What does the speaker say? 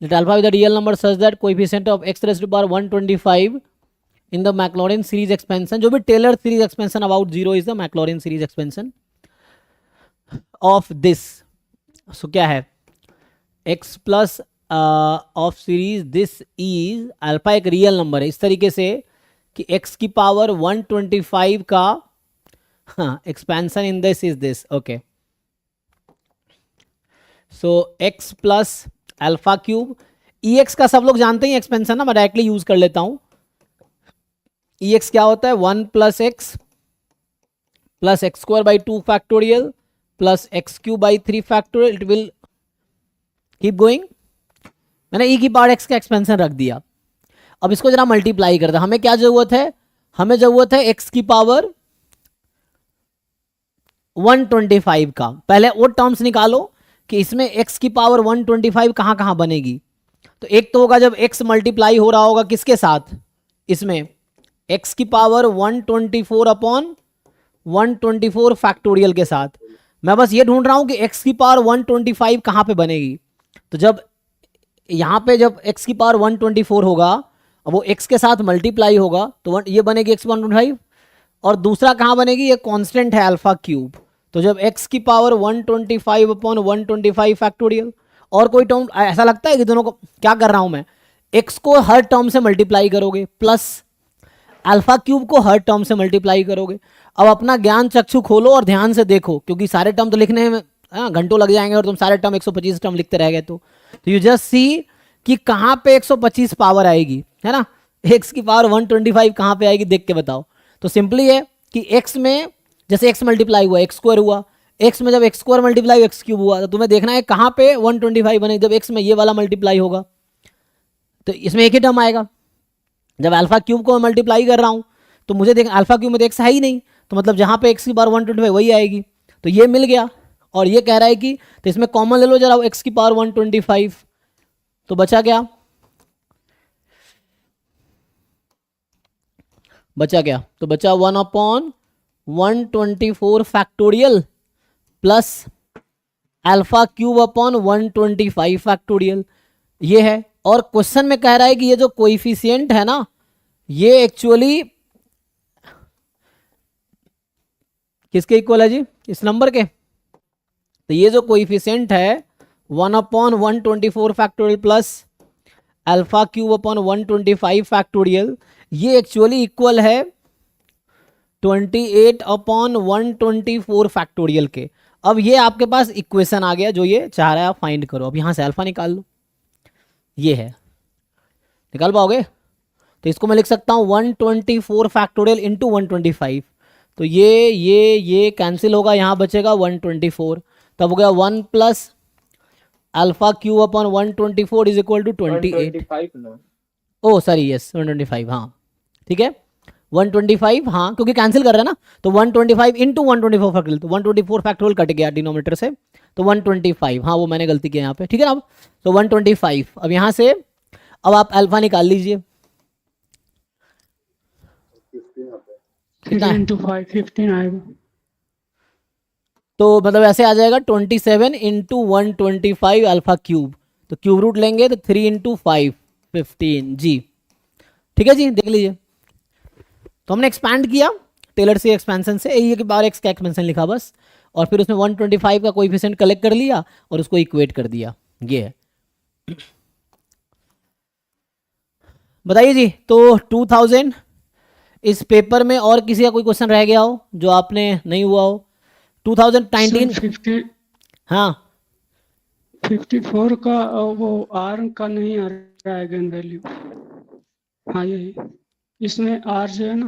Late alpha with the real number such that coefficient of x raise to power 125 in the Maclaurin series expansion, जो भी Taylor series expansion about zero is the Maclaurin series expansion of this. So क्या है, x plus of series this is alpha एक real number है इस तरीके से कि x की पावर 125 का expansion in this is this. Okay, so x plus alpha cube, ex का सब लोग जानते हैं एक्सपेंशन ना, मैं डायरेक्टली यूज कर लेता हूं। ex क्या होता है, 1 plus x plus x square by 2 factorial plus x cube by 3 factorial, it will keep going. मैंने e की पावर x का एक्सपेंशन रख दिया। अब इसको जरा मल्टीप्लाई कर दे, हमें क्या जरूरत है, हमें जरूरत है x की पावर 125 का। पहले वो टर्म्स निकालो कि इसमें x की पावर 125 कहां कहां बनेगी। तो एक तो होगा जब x मल्टीप्लाई हो रहा होगा किसके साथ, इसमें x की पावर 124 अपॉन 124 फैक्टोरियल के साथ। मैं बस ये ढूंढ रहा हूं कि x की पावर 125 कहां पे बनेगी। तो जब यहां पे जब x की पावर 124 होगा, अब वो x के साथ मल्टीप्लाई होगा तो ये बनेगी x 125, और दूसरा कहां बनेगी, ये कांस्टेंट है अल्फा क्यूब। तो जब x की पावर 125 अपॉन 125 फैक्टोरियल, और कोई टर्म ऐसा लगता है कि दोनों को क्या कर रहा हूं मैं, x को हर टर्म से मल्टीप्लाई करोगे प्लस अल्फा क्यूब को हर टर्म से मल्टीप्लाई करोगे। अब अपना ज्ञान चक्षु खोलो और ध्यान से देखो, क्योंकि सारे टर्म तो लिखने में घंटों लग जाएंगे और तुम सारे टर्म 125 टर्म लिखते रह गए तो यू जस्ट सी कि कहां पे 125 पावर आएगी, है ना, x की पावर 125 कहां पे आएगी देख के बताओ। तो सिंपली है कि x में जैसे x मल्टीप्लाई हुआ x स्क्वायर हुआ, x में जब x square multiply x cube हुआ, तो तुम्हें देखना है कहां पे 125 बने। जब x में ये वाला मल्टीप्लाई होगा तो इसमें एक ही टर्म आएगा। जब अल्फा क्यूब को मल्टीप्लाई कर रहा हूं तो मुझे देख अल्फा क्यूब में तो x है ही नहीं, तो मतलब जहां पे x की पावर 125 वही आएगी। तो ये मिल गया, और ये कह रहा है कि तो इसमें कॉमन ले लो जरा x की पावर 125, तो बचा क्या, तो बचा 1 upon 124 factorial plus alpha cube upon 125 factorial, ये है। और क्वेश्चन में कह रहा है कि ये जो कोएफिशिएंट है ना, ये एक्चुअली किसके इक्वल है जी, इस नंबर के। तो ये जो कोएफिशिएंट है 1 upon 124 factorial plus alpha cube upon 125 factorial, ये एक्चुअली इक्वल है 28 अपॉन 124 फैक्टोरियल के। अब ये आपके पास इक्वेशन आ गया जो ये चाह रहा है आप फाइंड करो। अब यहां से अल्फा निकाल लो, ये है, निकाल पाओगे। तो इसको मैं लिख सकता हूं 124 फैक्टोरियल इंटू 125, तो ये कैंसिल होगा, यहां बचेगा 124, तब हो गया 1 plus alpha cube upon 124 is equal to 28। Oh sorry, yes 125, हाँ ठीक है 125, हाँ क्योंकि कैंसिल कर रहे हैं ना, तो 125 इंटू 124 फैक्टोरियल, तो 124 फैक्टोरियल कट गया डिनोमिनेटर से, तो 125, हाँ वो मैंने गलती किया यहाँ पे, ठीक है ना। अब तो 125, अब यहाँ से अब आप अल्फा निकाल लीजिए, कितना 15 आएगा। तो मतलब ऐसे आ जाएगा 27 इंटू 125 अल्फा क्यूब, तो क्यूब रूट लेंगे तो 3 इंटू 5 15 जी, ठीक है जी, देख लीजिए। तो हमने एक्सपैंड किया टेलर से एक्सपेंशन से, ये के बार एक्स का एक्सपेंशन लिखा बस, और फिर उसमें 125 का कोएफिशिएंट कलेक्ट कर लिया और उसको इक्वेट कर दिया, ये है। बताइए जी, तो 2000 इस पेपर में और किसी का कोई क्वेश्चन रह गया हो जो आपने नहीं हुआ हो 2019। 50 हाँ 54 का वो आर का नहीं आ रहा है आइगन वैल्यू। हाँ यही, इसमें आर जो है ना